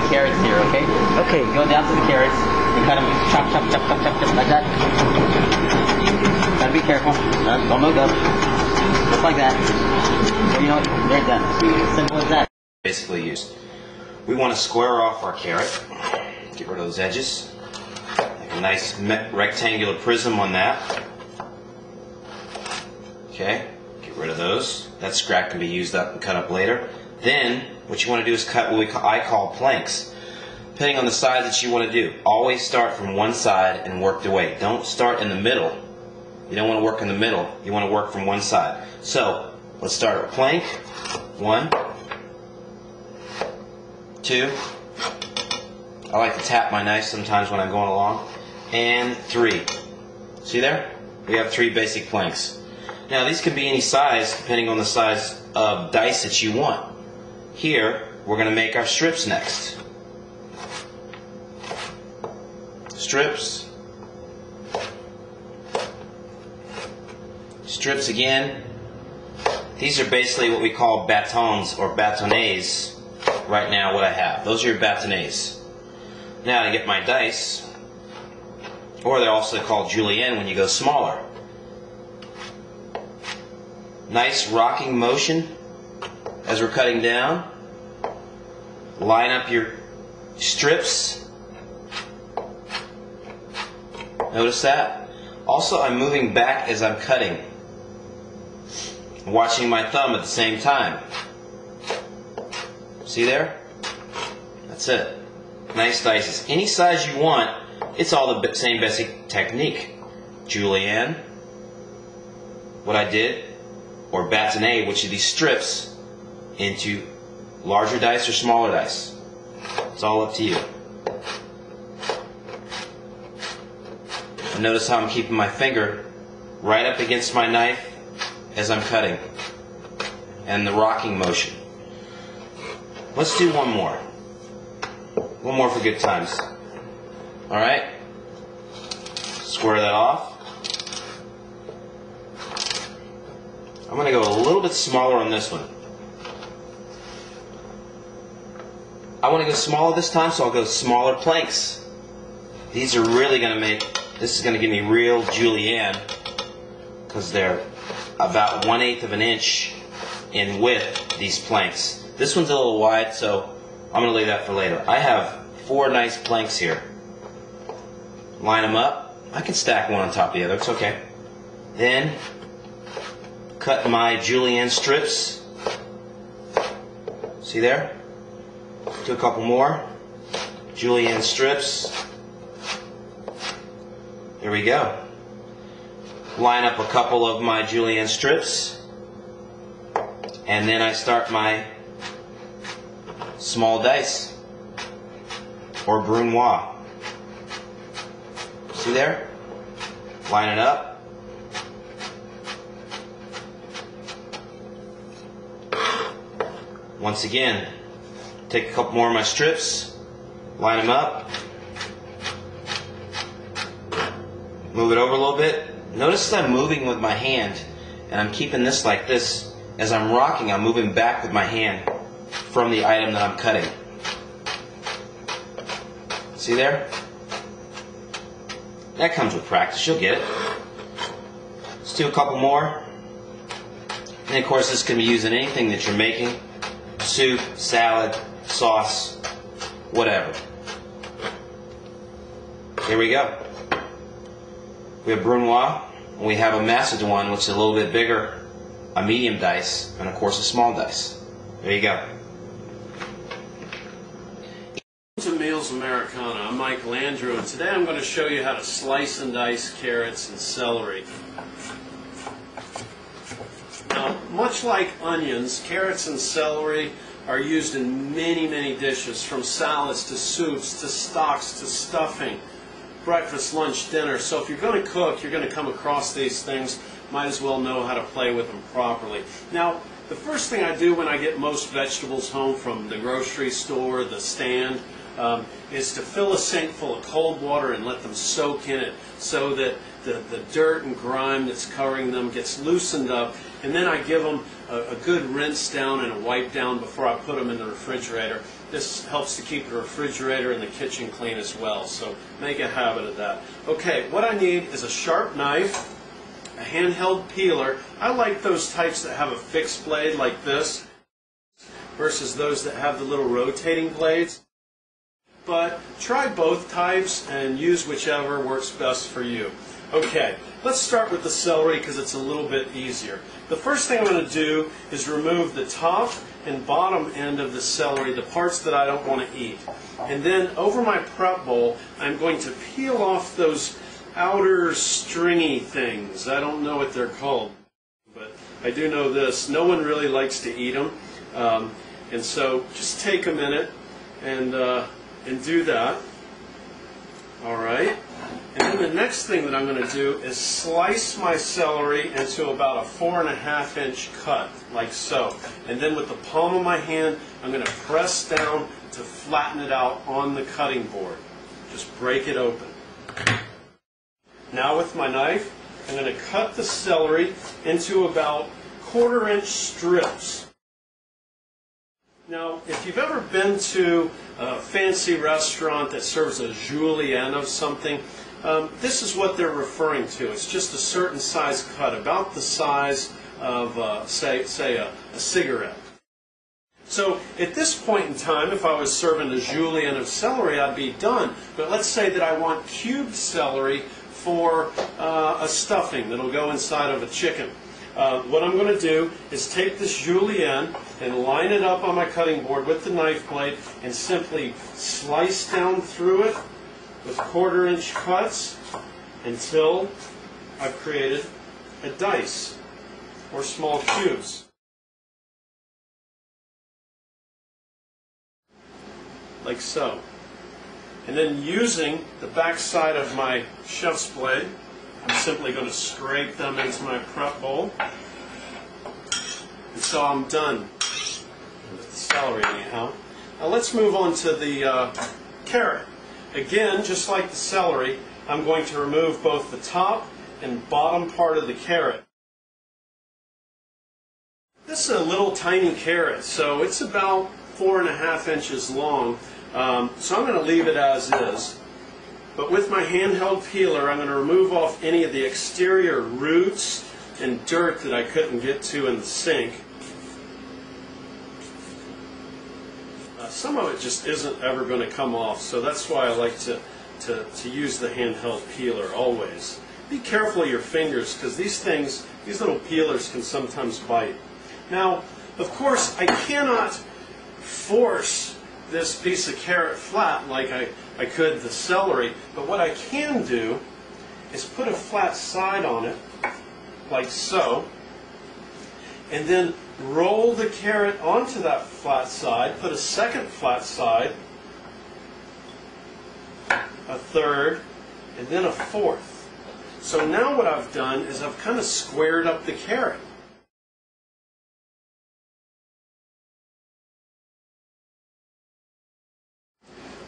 carrots here, okay? Okay. Go down to the carrots and cut them. Chop, chop, chop, chop, chop, chop, like that. Gotta be careful. Don't look up. Just like that. So you know, they're done. Simple as that. Basically used. We want to square off our carrot. Get rid of those edges. Make a nice rectangular prism on that. Okay. Get rid of those. That scrap can be used up and cut up later. Then, what you want to do is cut what I call planks. Depending on the size that you want to do. Always start from one side and work the way. Don't start in the middle. You don't want to work in the middle. You want to work from one side. So, let's start a plank. 1, 2. I like to tap my knife sometimes when I'm going along. And 3. See there? We have 3 basic planks. Now these can be any size depending on the size of dice that you want. Here, we're going to make our strips next. Strips. Strips again. These are basically what we call batons or bâtonnets. Right now what I have. Those are your bâtonnets. Now to get my dice, or they're also called julienne when you go smaller. Nice rocking motion as we're cutting down. Line up your strips. Notice that. Also, I'm moving back as I'm cutting. Watching my thumb at the same time. See there? That's it. Nice dices. Any size you want, it's all the same basic technique. Julienne, what I did, or bâtonnet, which are these strips, into larger dice or smaller dice. It's all up to you. And notice how I'm keeping my finger right up against my knife as I'm cutting. And the rocking motion. Let's do one more. One more for good times. Alright? Square that off. I'm going to go a little bit smaller on this one. I want to go smaller this time, so I'll go smaller planks. These are really going to make, this is going to give me real julienne, because they're about 1/8 of an inch in width, these planks. This one's a little wide, so I'm going to leave that for later. I have 4 nice planks here. Line them up. I can stack one on top of the other, it's okay. Then, cut my julienne strips. See there? Do a couple more. Julienne strips. There we go. Line up a couple of my julienne strips. And then I start my small dice. Or brunoise. See there? Line it up. Once again, take a couple more of my strips, line them up, move it over a little bit. Notice that I'm moving with my hand, and I'm keeping this like this. As I'm rocking, I'm moving back with my hand from the item that I'm cutting. See there? That comes with practice, you'll get it. Let's do a couple more. And of course this can be used in anything that you're making. Soup, salad, sauce, whatever. Here we go. We have brunoise, and we have a macédoine, which is a little bit bigger, a medium dice, and of course a small dice. There you go. Welcome to Meals Americana. I'm Mike Landrew, and today I'm going to show you how to slice and dice carrots and celery. Now, much like onions, carrots and celery are used in many dishes, from salads to soups to stocks to stuffing, breakfast, lunch, dinner. So if you're going to cook, you're going to come across these things. Might as well know how to play with them properly. Now, the first thing I do when I get most vegetables home from the grocery store, the stand, is to fill a sink full of cold water and let them soak in it so that the dirt and grime that's covering them gets loosened up, and then I give them a good rinse down and a wipe down before I put them in the refrigerator. This helps to keep the refrigerator and the kitchen clean as well, so make a habit of that. Okay, what I need is a sharp knife, a handheld peeler. I like those types that have a fixed blade like this versus those that have the little rotating blades. But try both types and use whichever works best for you. Okay, let's start with the celery because it's a little bit easier. The first thing I'm going to do is remove the top and bottom end of the celery, the parts that I don't want to eat. And then over my prep bowl, I'm going to peel off those outer stringy things. I don't know what they're called, but I do know this. No one really likes to eat them. And so just take a minute and do that. All right. And then the next thing that I'm going to do is slice my celery into about a 4.5-inch cut, like so. And then with the palm of my hand, I'm going to press down to flatten it out on the cutting board. Just break it open. Now with my knife, I'm going to cut the celery into about 1/4-inch strips. Now, if you've ever been to a fancy restaurant that serves a julienne of something, this is what they're referring to. It's just a certain size cut, about the size of, say a cigarette. So at this point in time, if I was serving a julienne of celery, I'd be done. But let's say that I want cubed celery for a stuffing that'll go inside of a chicken. What I'm going to do is take this julienne and line it up on my cutting board with the knife blade and simply slice down through it with 1/4-inch cuts until I've created a dice or small cubes. Like so. And then using the back side of my chef's blade, I'm simply going to scrape them into my prep bowl. And so I'm done with the celery anyhow. Now let's move on to the carrot. Again, just like the celery, I'm going to remove both the top and bottom part of the carrot. This is a little tiny carrot, so it's about 4.5 inches long. So I'm going to leave it as is. But with my handheld peeler, I'm going to remove off any of the exterior roots and dirt that I couldn't get to in the sink. Some of it just isn't ever going to come off, so that's why I like to use the handheld peeler always. Be careful of your fingers because these little peelers can sometimes bite. Now, of course, I cannot force this piece of carrot flat like I could the celery, but what I can do is put a flat side on it, like so, and then roll the carrot onto that flat side, put a second flat side, a third, and then a fourth. So now what I've done is I've kind of squared up the carrot.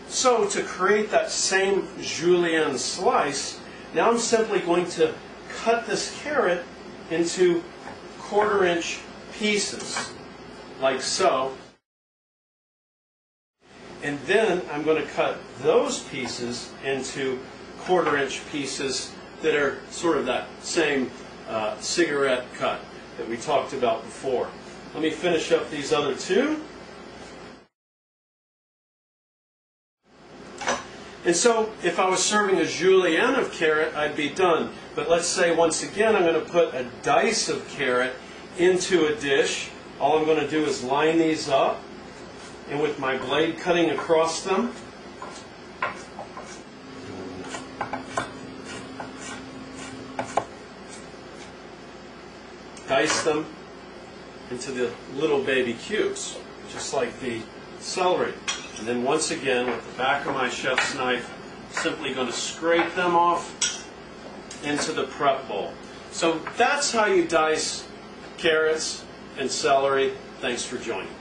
So to create that same julienne slice, now I'm simply going to cut this carrot into 1/4-inch pieces, like so. And then I'm going to cut those pieces into 1/4-inch pieces that are sort of that same cigarette cut that we talked about before. Let me finish up these other two. And so if I was serving a julienne of carrot, I'd be done. But let's say once again I'm going to put a dice of carrot into a dish. All I'm going to do is line these up, and with my blade cutting across them, dice them into the little baby cubes, just like the celery. And then once again, with the back of my chef's knife, I'm simply going to scrape them off into the prep bowl. So that's how you dice carrots and celery. Thanks for joining.